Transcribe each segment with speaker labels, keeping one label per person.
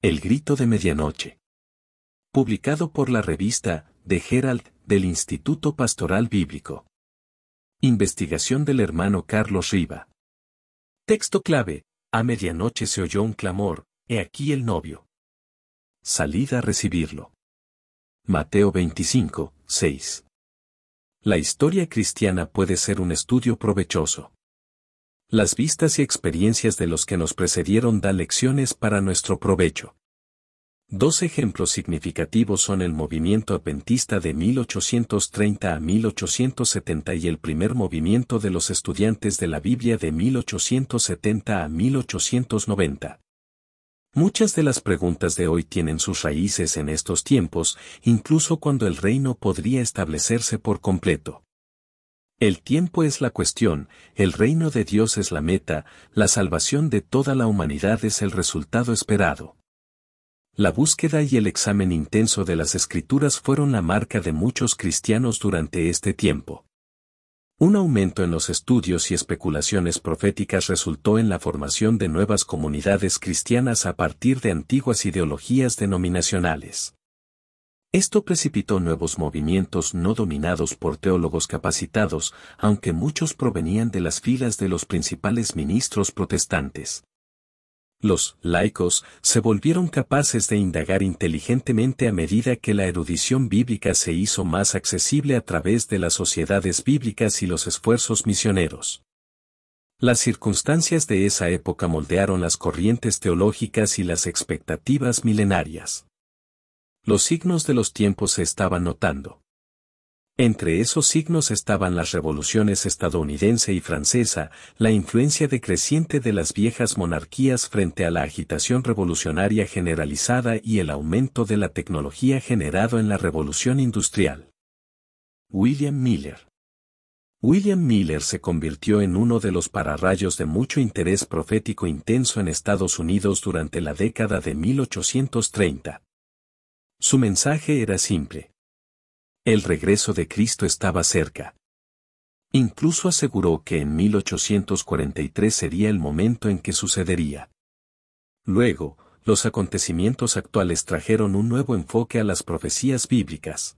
Speaker 1: El grito de medianoche. Publicado por la revista The Herald del Instituto Pastoral Bíblico. Investigación del hermano Carlos Riva. Texto clave: a medianoche se oyó un clamor, he aquí el novio. Salid a recibirlo. Mateo 25, 6. La historia cristiana puede ser un estudio provechoso. Las vistas y experiencias de los que nos precedieron dan lecciones para nuestro provecho. Dos ejemplos significativos son el movimiento adventista de 1830 a 1870 y el primer movimiento de los estudiantes de la Biblia de 1870 a 1890. Muchas de las preguntas de hoy tienen sus raíces en estos tiempos, incluso cuando el reino podría establecerse por completo. El tiempo es la cuestión, el reino de Dios es la meta, la salvación de toda la humanidad es el resultado esperado. La búsqueda y el examen intenso de las Escrituras fueron la marca de muchos cristianos durante este tiempo. Un aumento en los estudios y especulaciones proféticas resultó en la formación de nuevas comunidades cristianas a partir de antiguas ideologías denominacionales. Esto precipitó nuevos movimientos no dominados por teólogos capacitados, aunque muchos provenían de las filas de los principales ministros protestantes. Los laicos se volvieron capaces de indagar inteligentemente a medida que la erudición bíblica se hizo más accesible a través de las sociedades bíblicas y los esfuerzos misioneros. Las circunstancias de esa época moldearon las corrientes teológicas y las expectativas milenarias. Los signos de los tiempos se estaban notando. Entre esos signos estaban las revoluciones estadounidense y francesa, la influencia decreciente de las viejas monarquías frente a la agitación revolucionaria generalizada y el aumento de la tecnología generado en la revolución industrial. William Miller. William Miller se convirtió en uno de los pararrayos de mucho interés profético intenso en Estados Unidos durante la década de 1830. Su mensaje era simple. El regreso de Cristo estaba cerca. Incluso aseguró que en 1843 sería el momento en que sucedería. Luego, los acontecimientos actuales trajeron un nuevo enfoque a las profecías bíblicas.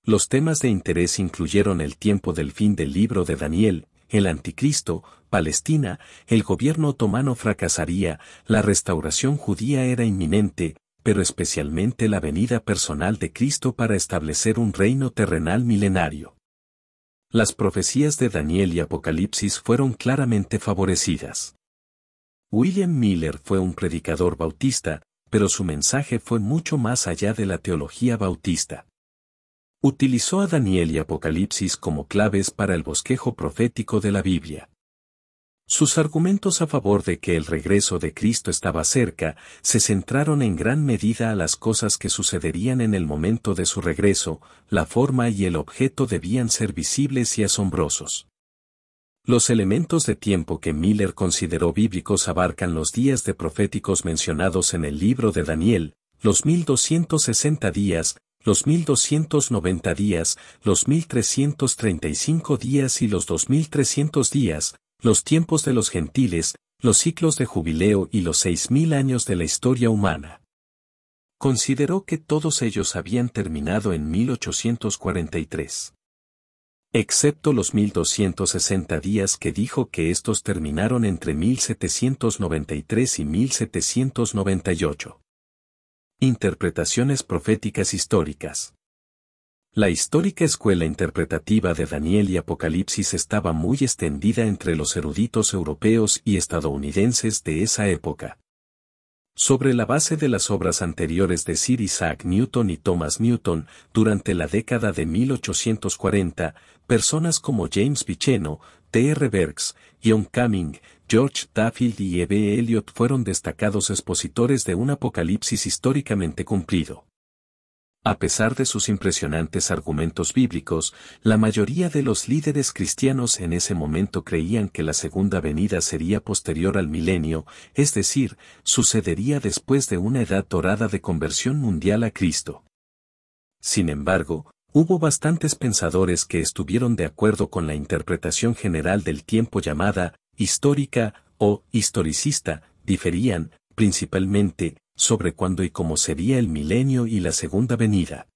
Speaker 1: Los temas de interés incluyeron el tiempo del fin del libro de Daniel, el anticristo, Palestina, el gobierno otomano fracasaría, la restauración judía era inminente, pero especialmente la venida personal de Cristo para establecer un reino terrenal milenario. Las profecías de Daniel y Apocalipsis fueron claramente favorecidas. William Miller fue un predicador bautista, pero su mensaje fue mucho más allá de la teología bautista. Utilizó a Daniel y Apocalipsis como claves para el bosquejo profético de la Biblia. Sus argumentos a favor de que el regreso de Cristo estaba cerca se centraron en gran medida a las cosas que sucederían en el momento de su regreso, la forma y el objeto debían ser visibles y asombrosos. Los elementos de tiempo que Miller consideró bíblicos abarcan los días de proféticos mencionados en el libro de Daniel, los 1260 días, los 1290 días, los 1335 días y los 2300 días, los tiempos de los gentiles, los ciclos de jubileo y los 6000 años de la historia humana. Consideró que todos ellos habían terminado en 1843. Excepto los 1260 días que dijo que estos terminaron entre 1793 y 1798. Interpretaciones proféticas históricas. La histórica escuela interpretativa de Daniel y Apocalipsis estaba muy extendida entre los eruditos europeos y estadounidenses de esa época. Sobre la base de las obras anteriores de Sir Isaac Newton y Thomas Newton, durante la década de 1840, personas como James Viceno, T.R. Berks, John Cumming, George Duffield y E.B. Elliot fueron destacados expositores de un apocalipsis históricamente cumplido. A pesar de sus impresionantes argumentos bíblicos, la mayoría de los líderes cristianos en ese momento creían que la segunda venida sería posterior al milenio, es decir, sucedería después de una edad dorada de conversión mundial a Cristo. Sin embargo, hubo bastantes pensadores que estuvieron de acuerdo con la interpretación general del tiempo llamada histórica o historicista, diferían, principalmente, sobre cuándo y cómo sería el milenio y la segunda venida.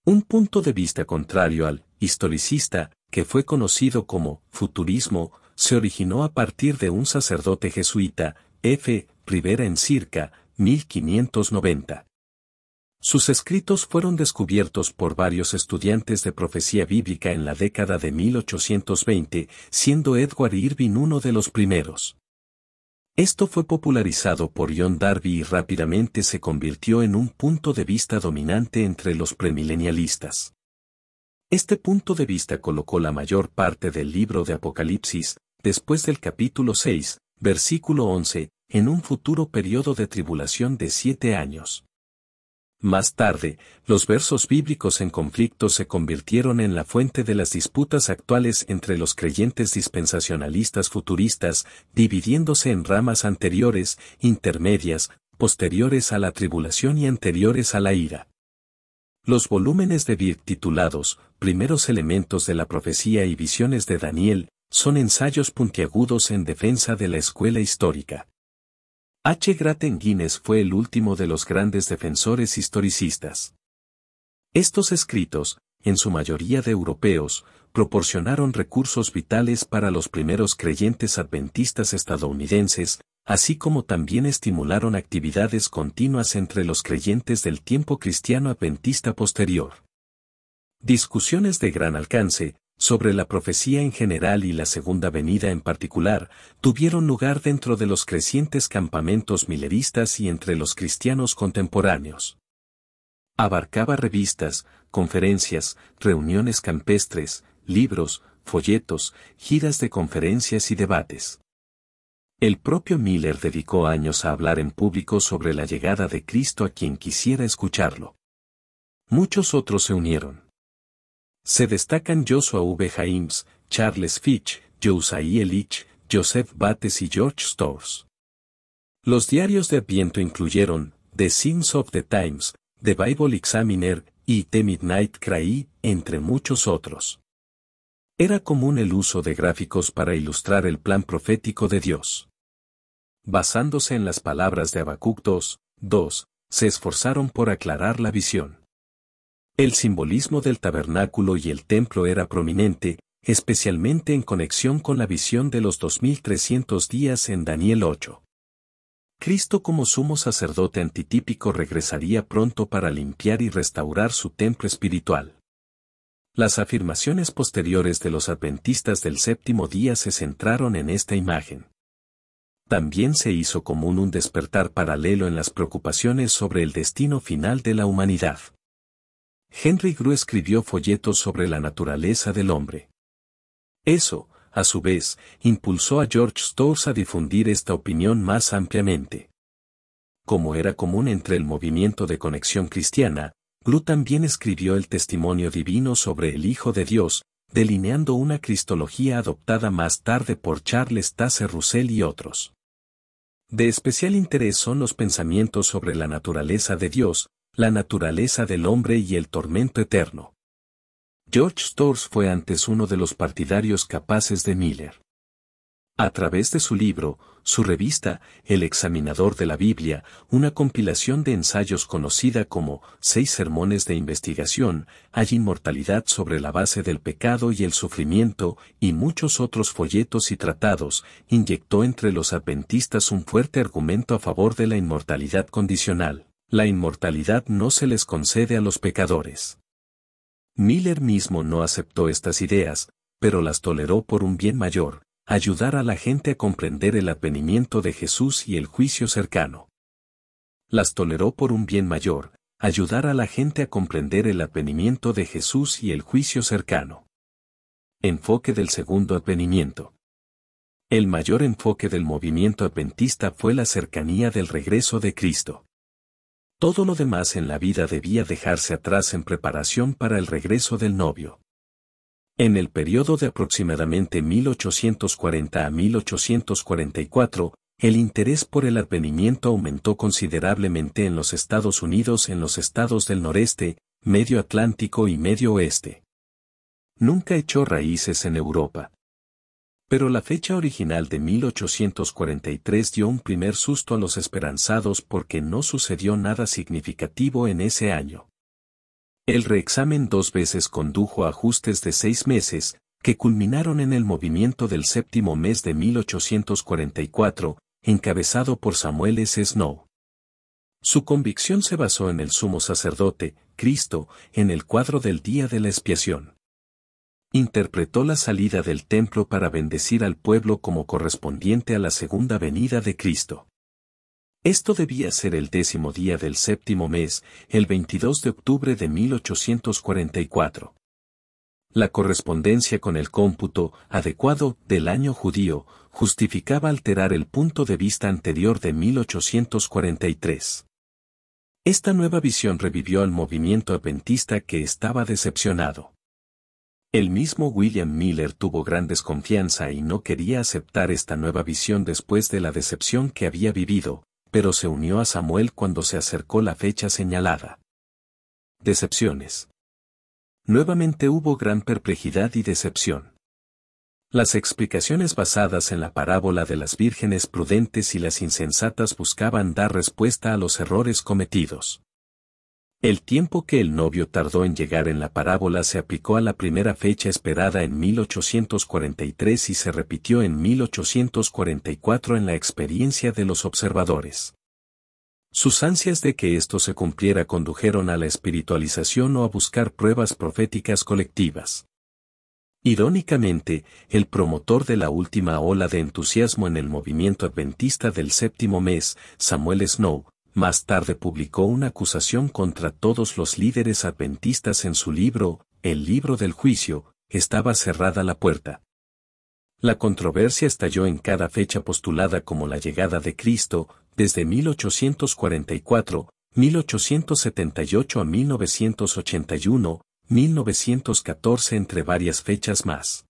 Speaker 1: Un punto de vista contrario al historicista, que fue conocido como futurismo, se originó a partir de un sacerdote jesuita, F. Rivera en circa 1590. Sus escritos fueron descubiertos por varios estudiantes de profecía bíblica en la década de 1820, siendo Edward Irving uno de los primeros. Esto fue popularizado por John Darby y rápidamente se convirtió en un punto de vista dominante entre los premilenialistas. Este punto de vista colocó la mayor parte del libro de Apocalipsis, después del capítulo 6, versículo 11, en un futuro periodo de tribulación de 7 años. Más tarde, los versos bíblicos en conflicto se convirtieron en la fuente de las disputas actuales entre los creyentes dispensacionalistas futuristas, dividiéndose en ramas anteriores, intermedias, posteriores a la tribulación y anteriores a la ira. Los volúmenes de Birk titulados Primeros elementos de la profecía y visiones de Daniel, son ensayos puntiagudos en defensa de la escuela histórica. H. Grattan Guinness fue el último de los grandes defensores historicistas. Estos escritos, en su mayoría de europeos, proporcionaron recursos vitales para los primeros creyentes adventistas estadounidenses, así como también estimularon actividades continuas entre los creyentes del tiempo cristiano adventista posterior. Discusiones de gran alcance, sobre la profecía en general y la segunda venida en particular, tuvieron lugar dentro de los crecientes campamentos mileristas y entre los cristianos contemporáneos. Abarcaba revistas, conferencias, reuniones campestres, libros, folletos, giras de conferencias y debates. El propio Miller dedicó años a hablar en público sobre la llegada de Cristo a quien quisiera escucharlo. Muchos otros se unieron. Se destacan Joshua V. Himes, Charles Fitch, Josiah Litch, Joseph Bates y George Storrs. Los diarios de Adviento incluyeron The Signs of the Times, The Bible Examiner y The Midnight Cry, entre muchos otros. Era común el uso de gráficos para ilustrar el plan profético de Dios. Basándose en las palabras de Habacuc 2:2, se esforzaron por aclarar la visión. El simbolismo del tabernáculo y el templo era prominente, especialmente en conexión con la visión de los 2300 días en Daniel 8. Cristo como sumo sacerdote antitípico regresaría pronto para limpiar y restaurar su templo espiritual. Las afirmaciones posteriores de los adventistas del séptimo día se centraron en esta imagen. También se hizo común un despertar paralelo en las preocupaciones sobre el destino final de la humanidad. Henry Grew escribió folletos sobre la naturaleza del hombre. Eso, a su vez, impulsó a George Storrs a difundir esta opinión más ampliamente. Como era común entre el movimiento de conexión cristiana, Grew también escribió el testimonio divino sobre el Hijo de Dios, delineando una cristología adoptada más tarde por Charles Taze Russell y otros. De especial interés son los pensamientos sobre la naturaleza de Dios, la naturaleza del hombre y el tormento eterno. George Storrs fue antes uno de los partidarios capaces de Miller. A través de su libro, su revista, El Examinador de la Biblia, una compilación de ensayos conocida como 6 sermones de investigación, hay inmortalidad sobre la base del pecado y el sufrimiento, y muchos otros folletos y tratados, inyectó entre los adventistas un fuerte argumento a favor de la inmortalidad condicional. La inmortalidad no se les concede a los pecadores. Miller mismo no aceptó estas ideas, pero las toleró por un bien mayor, ayudar a la gente a comprender el advenimiento de Jesús y el juicio cercano. Las toleró por un bien mayor, ayudar a la gente a comprender el advenimiento de Jesús y el juicio cercano. Enfoque del segundo advenimiento. El mayor enfoque del movimiento adventista fue la cercanía del regreso de Cristo. Todo lo demás en la vida debía dejarse atrás en preparación para el regreso del novio. En el periodo de aproximadamente 1840 a 1844, el interés por el advenimiento aumentó considerablemente en los Estados Unidos, en los estados del noreste, medio Atlántico y medio oeste. Nunca echó raíces en Europa. Pero la fecha original de 1843 dio un primer susto a los esperanzados porque no sucedió nada significativo en ese año. El reexamen 2 veces condujo a ajustes de 6 meses, que culminaron en el movimiento del séptimo mes de 1844, encabezado por Samuel S. Snow. Su convicción se basó en el sumo sacerdote, Cristo, en el cuadro del día de la expiación. Interpretó la salida del templo para bendecir al pueblo como correspondiente a la segunda venida de Cristo. Esto debía ser el 10º día del séptimo mes, el 22 de octubre de 1844. La correspondencia con el cómputo adecuado del año judío justificaba alterar el punto de vista anterior de 1843. Esta nueva visión revivió al movimiento adventista que estaba decepcionado. El mismo William Miller tuvo gran desconfianza y no quería aceptar esta nueva visión después de la decepción que había vivido, pero se unió a Samuel cuando se acercó la fecha señalada. Decepciones. Nuevamente hubo gran perplejidad y decepción. Las explicaciones basadas en la parábola de las vírgenes prudentes y las insensatas buscaban dar respuesta a los errores cometidos. El tiempo que el novio tardó en llegar en la parábola se aplicó a la primera fecha esperada en 1843 y se repitió en 1844 en la experiencia de los observadores. Sus ansias de que esto se cumpliera condujeron a la espiritualización o a buscar pruebas proféticas colectivas. Irónicamente, el promotor de la última ola de entusiasmo en el movimiento adventista del séptimo mes, Samuel Snow, más tarde publicó una acusación contra todos los líderes adventistas en su libro, El libro del juicio, estaba cerrada la puerta. La controversia estalló en cada fecha postulada como la llegada de Cristo, desde 1844, 1878 a 1981, 1914 entre varias fechas más.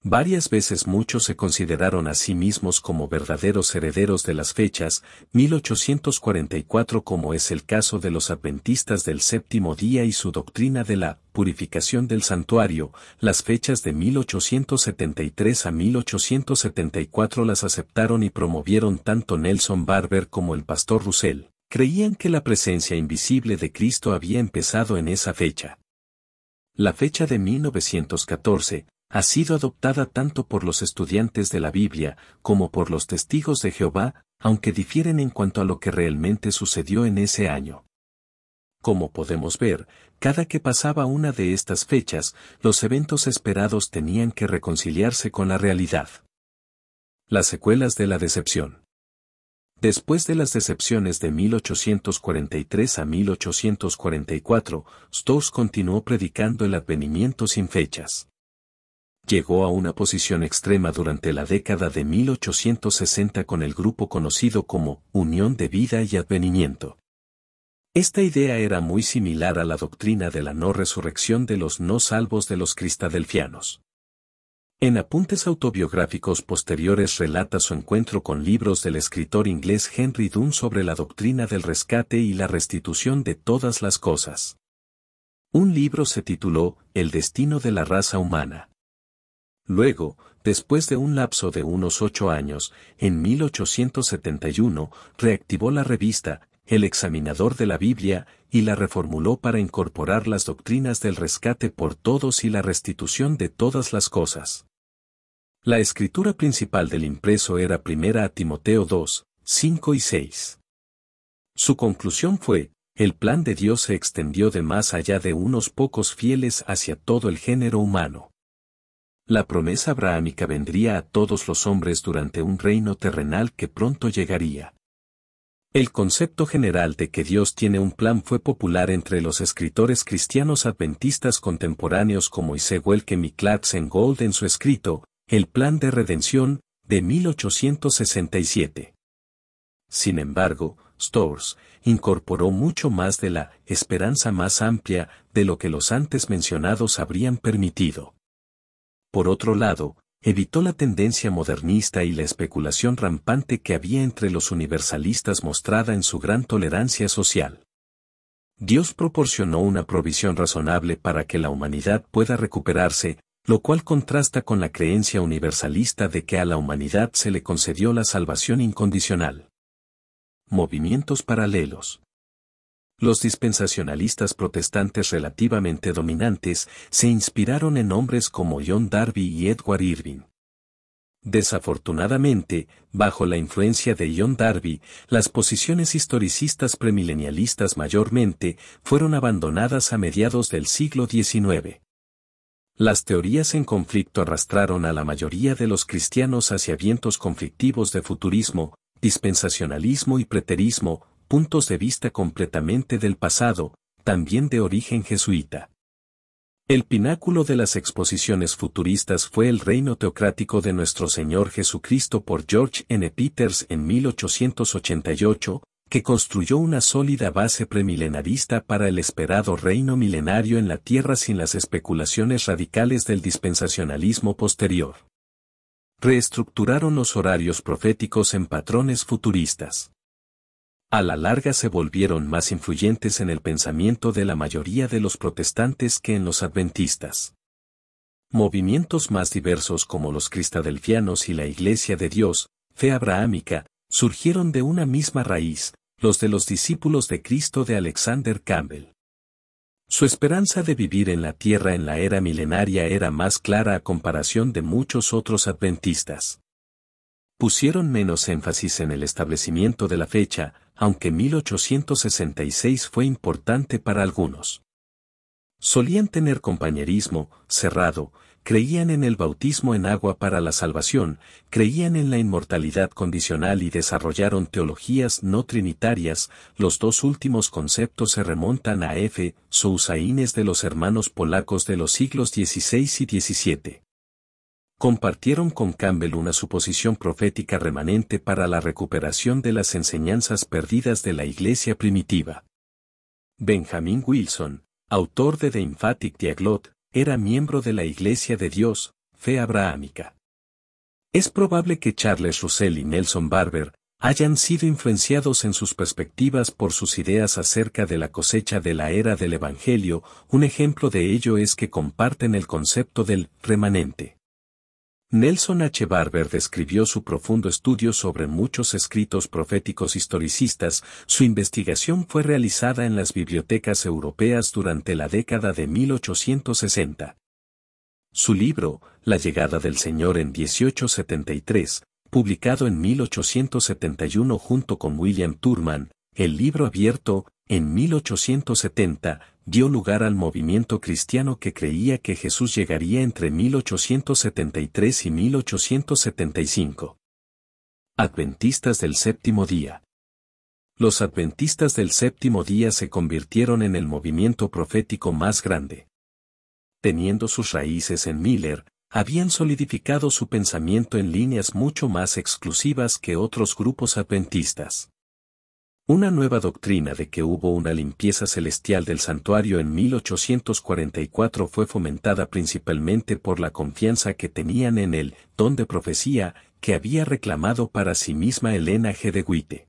Speaker 1: Varias veces muchos se consideraron a sí mismos como verdaderos herederos de las fechas, 1844 como es el caso de los adventistas del séptimo día y su doctrina de la purificación del santuario, las fechas de 1873 a 1874 las aceptaron y promovieron tanto Nelson Barber como el pastor Russell, creían que la presencia invisible de Cristo había empezado en esa fecha. La fecha de 1914, ha sido adoptada tanto por los estudiantes de la Biblia como por los testigos de Jehová, aunque difieren en cuanto a lo que realmente sucedió en ese año. Como podemos ver, cada que pasaba una de estas fechas, los eventos esperados tenían que reconciliarse con la realidad. Las secuelas de la decepción. Después de las decepciones de 1843 a 1844, Stowes continuó predicando el advenimiento sin fechas. Llegó a una posición extrema durante la década de 1860 con el grupo conocido como Unión de Vida y Advenimiento. Esta idea era muy similar a la doctrina de la no resurrección de los no salvos de los cristadelfianos. En apuntes autobiográficos posteriores relata su encuentro con libros del escritor inglés Henry Dunn sobre la doctrina del rescate y la restitución de todas las cosas. Un libro se tituló El destino de la raza humana. Luego, después de un lapso de unos 8 años, en 1871, reactivó la revista, El Examinador de la Biblia, y la reformuló para incorporar las doctrinas del rescate por todos y la restitución de todas las cosas. La escritura principal del impreso era 1 Timoteo 2, 5 y 6. Su conclusión fue, el plan de Dios se extendió de más allá de unos pocos fieles hacia todo el género humano. La promesa abrahámica vendría a todos los hombres durante un reino terrenal que pronto llegaría. El concepto general de que Dios tiene un plan fue popular entre los escritores cristianos adventistas contemporáneos como Isaiah Welcome y Clarkson Gold en su escrito, El plan de redención, de 1867. Sin embargo, Stowes incorporó mucho más de la esperanza más amplia de lo que los antes mencionados habrían permitido. Por otro lado, evitó la tendencia modernista y la especulación rampante que había entre los universalistas mostrada en su gran tolerancia social. Dios proporcionó una provisión razonable para que la humanidad pueda recuperarse, Lo cual contrasta con la creencia universalista de que a la humanidad se le concedió la salvación incondicional. Movimientos paralelos. Los dispensacionalistas protestantes relativamente dominantes se inspiraron en hombres como John Darby y Edward Irving. Desafortunadamente, bajo la influencia de John Darby, las posiciones historicistas premilenialistas mayormente fueron abandonadas a mediados del siglo XIX. Las teorías en conflicto arrastraron a la mayoría de los cristianos hacia vientos conflictivos de futurismo, dispensacionalismo y preterismo, puntos de vista completamente del pasado, también de origen jesuita. El pináculo de las exposiciones futuristas fue el reino teocrático de nuestro Señor Jesucristo por George N. Peters en 1888, que construyó una sólida base premilenarista para el esperado reino milenario en la tierra sin las especulaciones radicales del dispensacionalismo posterior. Reestructuraron los horarios proféticos en patrones futuristas. A la larga se volvieron más influyentes en el pensamiento de la mayoría de los protestantes que en los adventistas. Movimientos más diversos como los cristadelfianos y la Iglesia de Dios, fe abrahámica, surgieron de una misma raíz, los de los discípulos de Cristo de Alexander Campbell. Su esperanza de vivir en la tierra en la era milenaria era más clara a comparación de muchos otros adventistas. Pusieron menos énfasis en el establecimiento de la fecha, aunque 1866 fue importante para algunos. Solían tener compañerismo cerrado, creían en el bautismo en agua para la salvación, creían en la inmortalidad condicional y desarrollaron teologías no trinitarias. Los dos últimos conceptos se remontan a F. Sousaines de los hermanos polacos de los siglos XVI y XVII. Compartieron con Campbell una suposición profética remanente para la recuperación de las enseñanzas perdidas de la Iglesia primitiva. Benjamin Wilson, autor de The Emphatic Dialogue, era miembro de la Iglesia de Dios, fe abrahámica. Es probable que Charles Russell y Nelson Barber hayan sido influenciados en sus perspectivas por sus ideas acerca de la cosecha de la era del Evangelio. Un ejemplo de ello es que comparten el concepto del remanente. Nelson H. Barber describió su profundo estudio sobre muchos escritos proféticos historicistas. Su investigación fue realizada en las bibliotecas europeas durante la década de 1860. Su libro, La llegada del Señor en 1873, publicado en 1871 junto con William Thurman, El libro abierto, en 1870, dio lugar al movimiento cristiano que creía que Jesús llegaría entre 1873 y 1875. Adventistas del Séptimo Día. Los adventistas del Séptimo Día se convirtieron en el movimiento profético más grande. Teniendo sus raíces en Miller, habían solidificado su pensamiento en líneas mucho más exclusivas que otros grupos adventistas. Una nueva doctrina de que hubo una limpieza celestial del santuario en 1844 fue fomentada principalmente por la confianza que tenían en el don de profecía que había reclamado para sí misma Elena G. de White.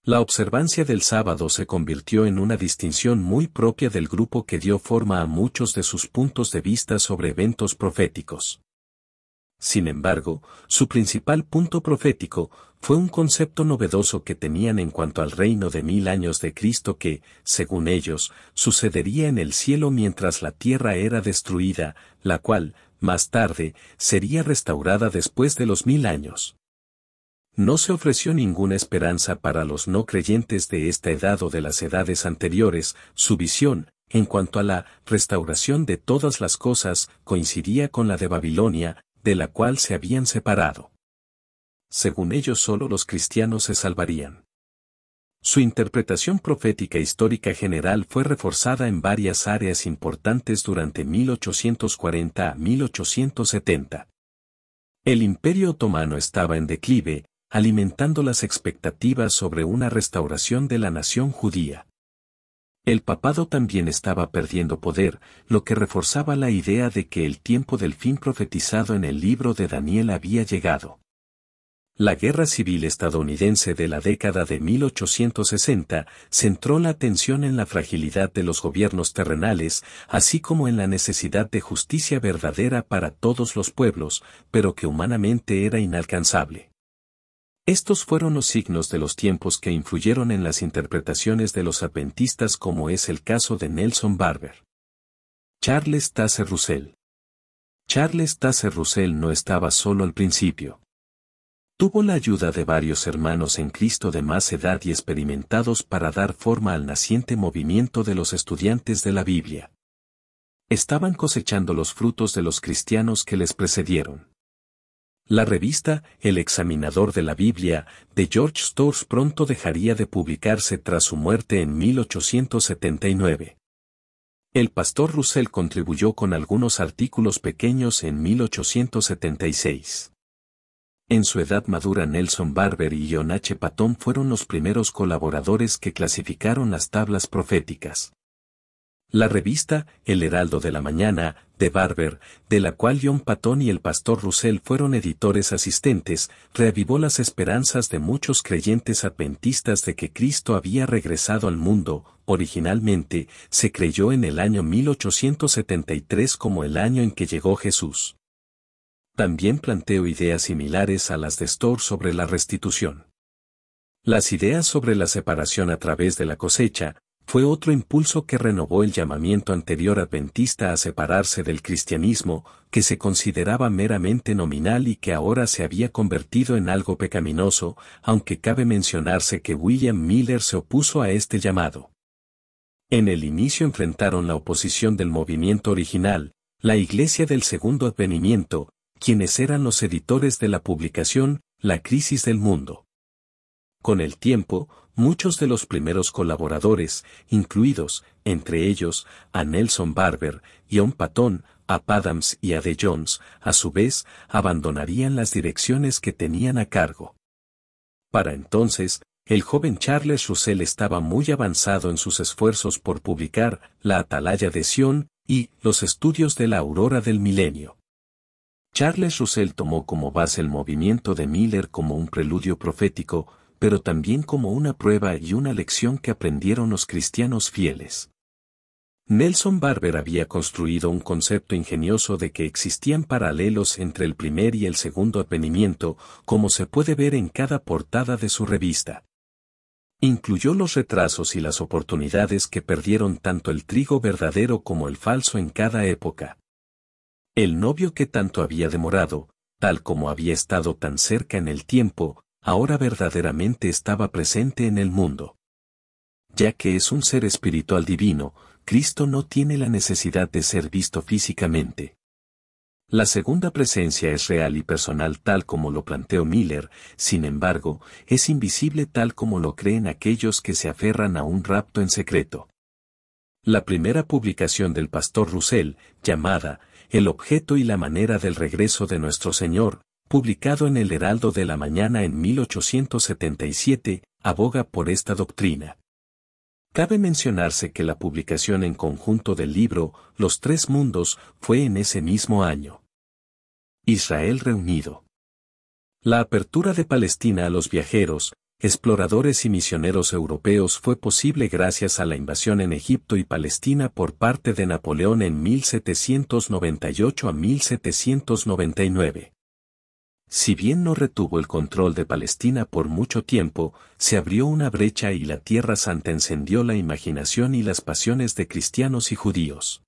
Speaker 1: La observancia del sábado se convirtió en una distinción muy propia del grupo que dio forma a muchos de sus puntos de vista sobre eventos proféticos. Sin embargo, su principal punto profético fue un concepto novedoso que tenían en cuanto al reino de 1000 años de Cristo que, según ellos, sucedería en el cielo mientras la tierra era destruida, la cual, más tarde, sería restaurada después de los 1000 años. No se ofreció ninguna esperanza para los no creyentes de esta edad o de las edades anteriores. Su visión, en cuanto a la restauración de todas las cosas, coincidía con la de Babilonia, de la cual se habían separado. Según ellos solo los cristianos se salvarían. Su interpretación profética histórica general fue reforzada en varias áreas importantes durante 1840 a 1870. El Imperio Otomano estaba en declive, alimentando las expectativas sobre una restauración de la nación judía. El papado también estaba perdiendo poder, lo que reforzaba la idea de que el tiempo del fin profetizado en el libro de Daniel había llegado. La Guerra Civil estadounidense de la década de 1860 centró la atención en la fragilidad de los gobiernos terrenales, así como en la necesidad de justicia verdadera para todos los pueblos, pero que humanamente era inalcanzable. Estos fueron los signos de los tiempos que influyeron en las interpretaciones de los adventistas, como es el caso de Nelson Barber. Charles Taze Russell. Charles Taze Russell no estaba solo al principio. Tuvo la ayuda de varios hermanos en Cristo de más edad y experimentados para dar forma al naciente movimiento de los estudiantes de la Biblia. Estaban cosechando los frutos de los cristianos que les precedieron. La revista El Examinador de la Biblia, de George Storrs, pronto dejaría de publicarse tras su muerte en 1879. El pastor Russell contribuyó con algunos artículos pequeños en 1876. En su edad madura, Nelson Barber y John H. Paton fueron los primeros colaboradores que clasificaron las tablas proféticas. La revista El Heraldo de la Mañana, de Barber, de la cual John Paton y el pastor Russell fueron editores asistentes, reavivó las esperanzas de muchos creyentes adventistas de que Cristo había regresado al mundo. Originalmente, se creyó en el año 1873 como el año en que llegó Jesús. También planteó ideas similares a las de Storrs sobre la restitución. Las ideas sobre la separación a través de la cosecha fue otro impulso que renovó el llamamiento anterior adventista a separarse del cristianismo, que se consideraba meramente nominal y que ahora se había convertido en algo pecaminoso, aunque cabe mencionarse que William Miller se opuso a este llamado. En el inicio enfrentaron la oposición del movimiento original, la Iglesia del Segundo Advenimiento, quienes eran los editores de la publicación La Crisis del Mundo. Con el tiempo, muchos de los primeros colaboradores, incluidos, entre ellos, a Nelson Barber, John Paton, a Adams y a D. Jones, a su vez, abandonarían las direcciones que tenían a cargo. Para entonces, el joven Charles Russell estaba muy avanzado en sus esfuerzos por publicar La Atalaya de Sión y Los Estudios de la Aurora del Milenio. Charles Russell tomó como base el movimiento de Miller como un preludio profético, pero también como una prueba y una lección que aprendieron los cristianos fieles. Nelson Barber había construido un concepto ingenioso de que existían paralelos entre el primer y el segundo advenimiento, como se puede ver en cada portada de su revista. Incluyó los retrasos y las oportunidades que perdieron tanto el trigo verdadero como el falso en cada época. El novio que tanto había demorado, tal como había estado tan cerca en el tiempo, ahora verdaderamente estaba presente en el mundo. Ya que es un ser espiritual divino, Cristo no tiene la necesidad de ser visto físicamente. La segunda presencia es real y personal tal como lo planteó Miller, sin embargo, es invisible tal como lo creen aquellos que se aferran a un rapto en secreto. La primera publicación del pastor Russell, llamada El objeto y la manera del regreso de nuestro Señor, publicado en el Heraldo de la Mañana en 1877, aboga por esta doctrina. Cabe mencionarse que la publicación en conjunto del libro Los Tres Mundos fue en ese mismo año. Israel reunido. La apertura de Palestina a los viajeros, exploradores y misioneros europeos fue posible gracias a la invasión en Egipto y Palestina por parte de Napoleón en 1798 a 1799. Si bien no retuvo el control de Palestina por mucho tiempo, se abrió una brecha y la Tierra Santa encendió la imaginación y las pasiones de cristianos y judíos.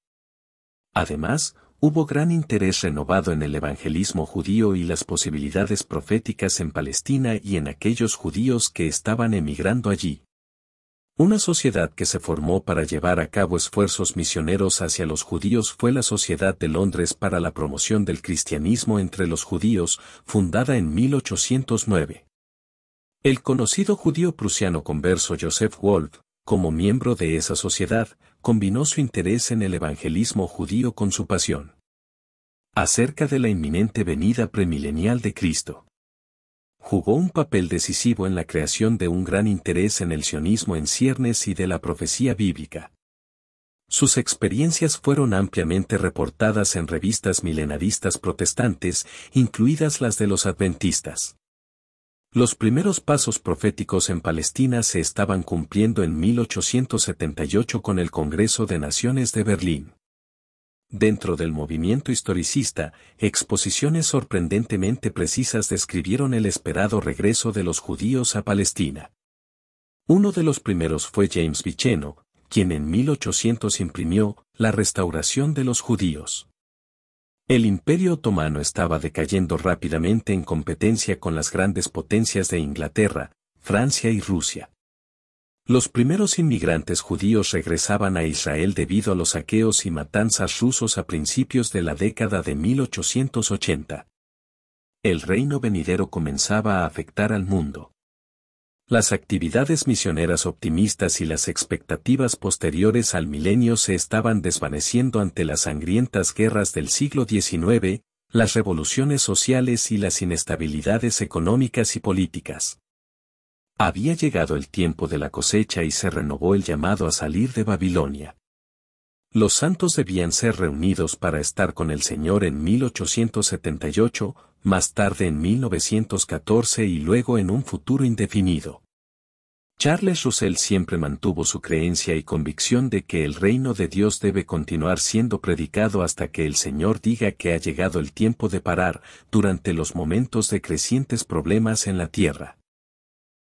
Speaker 1: Además, hubo gran interés renovado en el evangelismo judío y las posibilidades proféticas en Palestina y en aquellos judíos que estaban emigrando allí. Una sociedad que se formó para llevar a cabo esfuerzos misioneros hacia los judíos fue la Sociedad de Londres para la Promoción del Cristianismo entre los Judíos, fundada en 1809. El conocido judío prusiano converso Joseph Wolf, como miembro de esa sociedad, combinó su interés en el evangelismo judío con su pasión acerca de la inminente venida premilenial de Cristo. Jugó un papel decisivo en la creación de un gran interés en el sionismo en ciernes y de la profecía bíblica. Sus experiencias fueron ampliamente reportadas en revistas milenaristas protestantes, incluidas las de los adventistas. Los primeros pasos proféticos en Palestina se estaban cumpliendo en 1878 con el Congreso de Naciones de Berlín. Dentro del movimiento historicista, exposiciones sorprendentemente precisas describieron el esperado regreso de los judíos a Palestina. Uno de los primeros fue James Viceno, quien en 1800 imprimió La restauración de los judíos. El Imperio Otomano estaba decayendo rápidamente en competencia con las grandes potencias de Inglaterra, Francia y Rusia. Los primeros inmigrantes judíos regresaban a Israel debido a los saqueos y matanzas rusos a principios de la década de 1880. El reino venidero comenzaba a afectar al mundo. Las actividades misioneras optimistas y las expectativas posteriores al milenio se estaban desvaneciendo ante las sangrientas guerras del siglo XIX, las revoluciones sociales y las inestabilidades económicas y políticas. Había llegado el tiempo de la cosecha y se renovó el llamado a salir de Babilonia. Los santos debían ser reunidos para estar con el Señor en 1878, más tarde en 1914 y luego en un futuro indefinido. Charles Russell siempre mantuvo su creencia y convicción de que el reino de Dios debe continuar siendo predicado hasta que el Señor diga que ha llegado el tiempo de parar, durante los momentos de crecientes problemas en la tierra.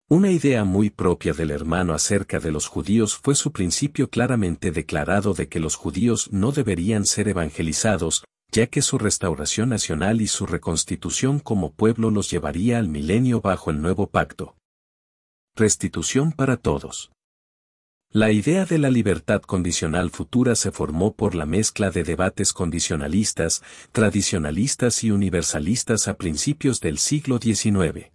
Speaker 1: Una idea muy propia del hermano acerca de los judíos fue su principio claramente declarado de que los judíos no deberían ser evangelizados, ya que su restauración nacional y su reconstitución como pueblo los llevaría al milenio bajo el nuevo pacto. Restitución para todos. La idea de la libertad condicional futura se formó por la mezcla de debates condicionalistas, tradicionalistas y universalistas a principios del siglo XIX.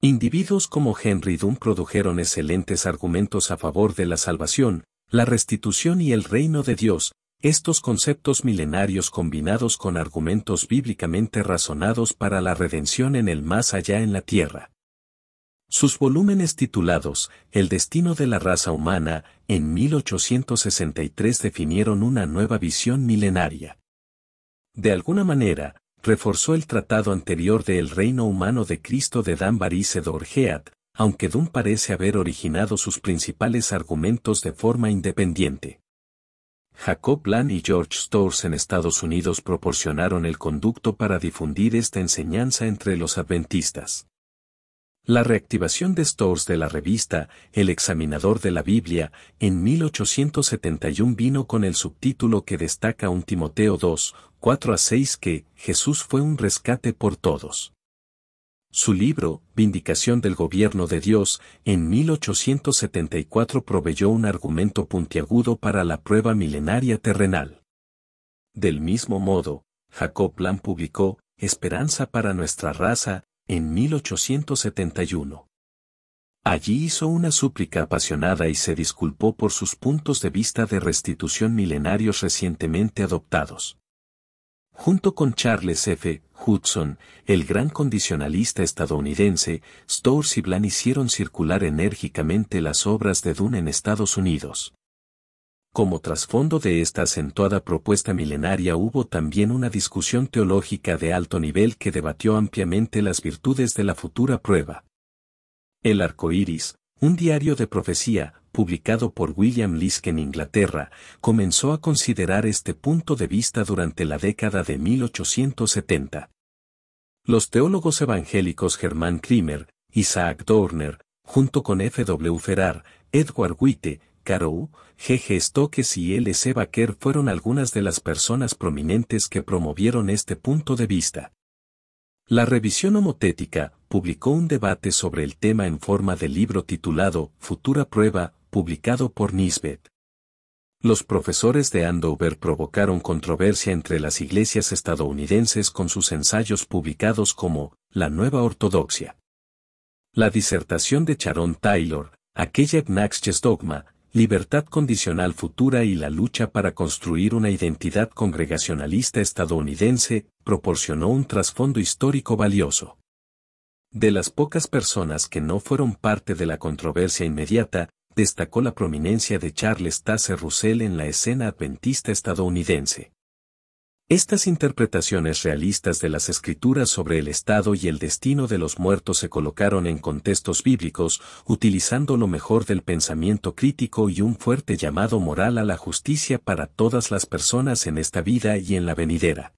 Speaker 1: Individuos como Henry Dunn produjeron excelentes argumentos a favor de la salvación, la restitución y el reino de Dios, estos conceptos milenarios combinados con argumentos bíblicamente razonados para la redención en el más allá en la tierra. Sus volúmenes titulados El destino de la raza humana, en 1863 definieron una nueva visión milenaria. De alguna manera, reforzó el tratado anterior de El reino humano de Cristo de Dan Barise d'Orgeat, aunque Dunn parece haber originado sus principales argumentos de forma independiente. Jacob Bland y George Storrs en Estados Unidos proporcionaron el conducto para difundir esta enseñanza entre los adventistas. La reactivación de Storrs de la revista El examinador de la Biblia, en 1871 vino con el subtítulo que destaca un Timoteo 2, 4-6 que Jesús fue un rescate por todos. Su libro, Vindicación del Gobierno de Dios, en 1874 proveyó un argumento puntiagudo para la prueba milenaria terrenal. Del mismo modo, Jacob Bland publicó Esperanza para nuestra raza, en 1871. Allí hizo una súplica apasionada y se disculpó por sus puntos de vista de restitución milenarios recientemente adoptados. Junto con Charles F. Hudson, el gran condicionalista estadounidense, Storrs y Bland hicieron circular enérgicamente las obras de Dunn en Estados Unidos. Como trasfondo de esta acentuada propuesta milenaria hubo también una discusión teológica de alto nivel que debatió ampliamente las virtudes de la futura prueba. El Arco Iris, un diario de profecía, publicado por William Liske en Inglaterra, comenzó a considerar este punto de vista durante la década de 1870. Los teólogos evangélicos Germán Krimer, Isaac Dorner, junto con F. W. Farrar, Edward White, Carow, G. G. Stokes y L. C. Baker fueron algunas de las personas prominentes que promovieron este punto de vista. La revisión homotética publicó un debate sobre el tema en forma de libro titulado Futura Prueba, publicado por Nisbet. Los profesores de Andover provocaron controversia entre las iglesias estadounidenses con sus ensayos publicados como La Nueva Ortodoxia. La disertación de Sharon Taylor, aquella Natchez Dogma, Libertad condicional futura y la lucha para construir una identidad congregacionalista estadounidense, proporcionó un trasfondo histórico valioso. De las pocas personas que no fueron parte de la controversia inmediata, destacó la prominencia de Charles Taze Russell en la escena adventista estadounidense. Estas interpretaciones realistas de las escrituras sobre el estado y el destino de los muertos se colocaron en contextos bíblicos, utilizando lo mejor del pensamiento crítico y un fuerte llamado moral a la justicia para todas las personas en esta vida y en la venidera.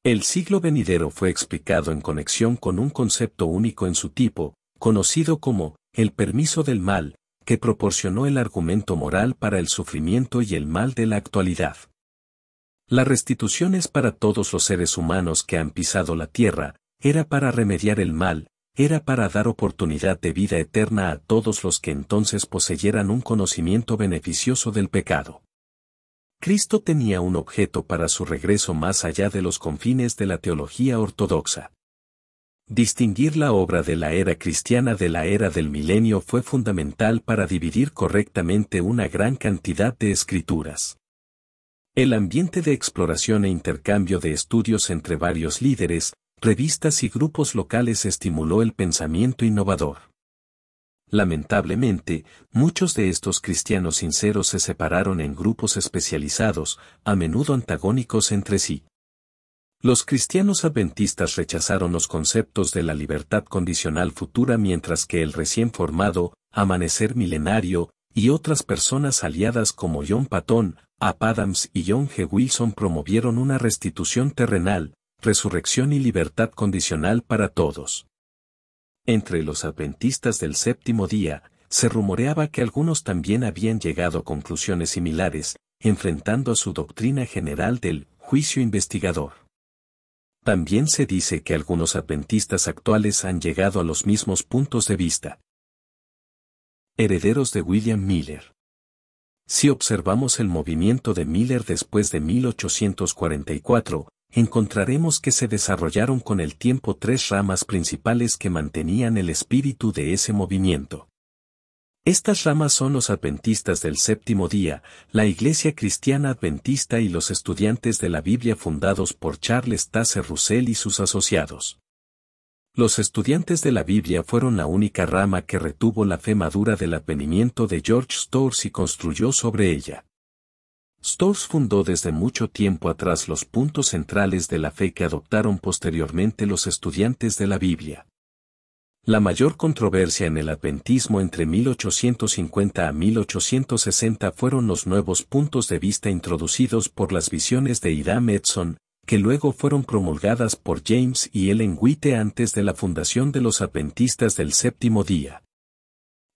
Speaker 1: El siglo venidero fue explicado en conexión con un concepto único en su tipo, conocido como el permiso del mal, que proporcionó el argumento moral para el sufrimiento y el mal de la actualidad. La restitución es para todos los seres humanos que han pisado la tierra, era para remediar el mal, era para dar oportunidad de vida eterna a todos los que entonces poseyeran un conocimiento beneficioso del pecado. Cristo tenía un objeto para su regreso más allá de los confines de la teología ortodoxa. Distinguir la obra de la era cristiana de la era del milenio fue fundamental para dividir correctamente una gran cantidad de escrituras. El ambiente de exploración e intercambio de estudios entre varios líderes, revistas y grupos locales estimuló el pensamiento innovador. Lamentablemente, muchos de estos cristianos sinceros se separaron en grupos especializados, a menudo antagónicos entre sí. Los cristianos adventistas rechazaron los conceptos de la libertad condicional futura mientras que el recién formado, Amanecer Milenario, y otras personas aliadas como John Patton, A. Adams y John G. Wilson promovieron una restitución terrenal, resurrección y libertad condicional para todos. Entre los adventistas del séptimo día, se rumoreaba que algunos también habían llegado a conclusiones similares, enfrentando a su doctrina general del juicio investigador. También se dice que algunos adventistas actuales han llegado a los mismos puntos de vista. Herederos de William Miller. Si observamos el movimiento de Miller después de 1844, encontraremos que se desarrollaron con el tiempo tres ramas principales que mantenían el espíritu de ese movimiento. Estas ramas son los adventistas del séptimo día, la Iglesia Cristiana Adventista y los estudiantes de la Biblia fundados por Charles Taze Russell y sus asociados. Los estudiantes de la Biblia fueron la única rama que retuvo la fe madura del advenimiento de George Storrs y construyó sobre ella. Storrs fundó desde mucho tiempo atrás los puntos centrales de la fe que adoptaron posteriormente los estudiantes de la Biblia. La mayor controversia en el adventismo entre 1850 a 1860 fueron los nuevos puntos de vista introducidos por las visiones de Hiram Edson, que luego fueron promulgadas por James y Ellen White antes de la fundación de los adventistas del séptimo día.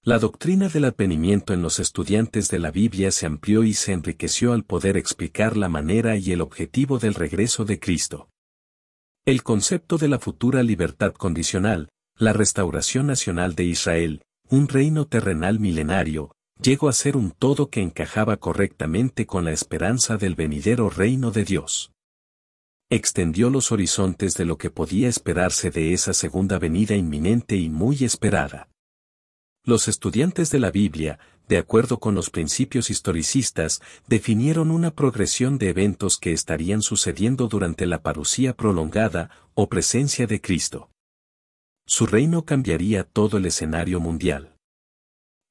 Speaker 1: La doctrina del advenimiento en los estudiantes de la Biblia se amplió y se enriqueció al poder explicar la manera y el objetivo del regreso de Cristo. El concepto de la futura libertad condicional, la restauración nacional de Israel, un reino terrenal milenario, llegó a ser un todo que encajaba correctamente con la esperanza del venidero reino de Dios. Extendió los horizontes de lo que podía esperarse de esa segunda venida inminente y muy esperada. Los estudiantes de la Biblia, de acuerdo con los principios historicistas, definieron una progresión de eventos que estarían sucediendo durante la parusía prolongada, o presencia de Cristo. Su reino cambiaría todo el escenario mundial.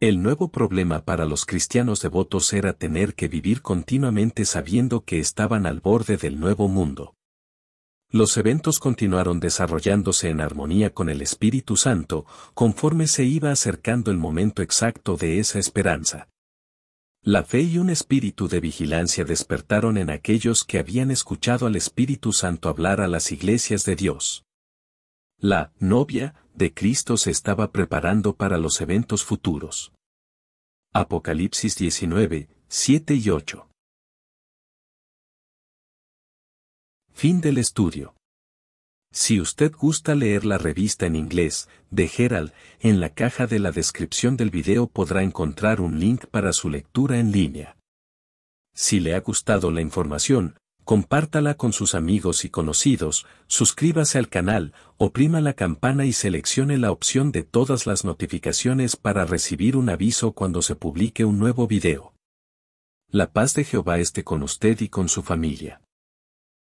Speaker 1: El nuevo problema para los cristianos devotos era tener que vivir continuamente sabiendo que estaban al borde del nuevo mundo. Los eventos continuaron desarrollándose en armonía con el Espíritu Santo, conforme se iba acercando el momento exacto de esa esperanza. La fe y un espíritu de vigilancia despertaron en aquellos que habían escuchado al Espíritu Santo hablar a las iglesias de Dios. La novia de Cristo se estaba preparando para los eventos futuros. Apocalipsis 19, 7 y 8. Fin del estudio. Si usted gusta leer la revista en inglés, The Herald, en la caja de la descripción del video podrá encontrar un link para su lectura en línea. Si le ha gustado la información, compártala con sus amigos y conocidos, suscríbase al canal, oprima la campana y seleccione la opción de todas las notificaciones para recibir un aviso cuando se publique un nuevo video. La paz de Jehová esté con usted y con su familia.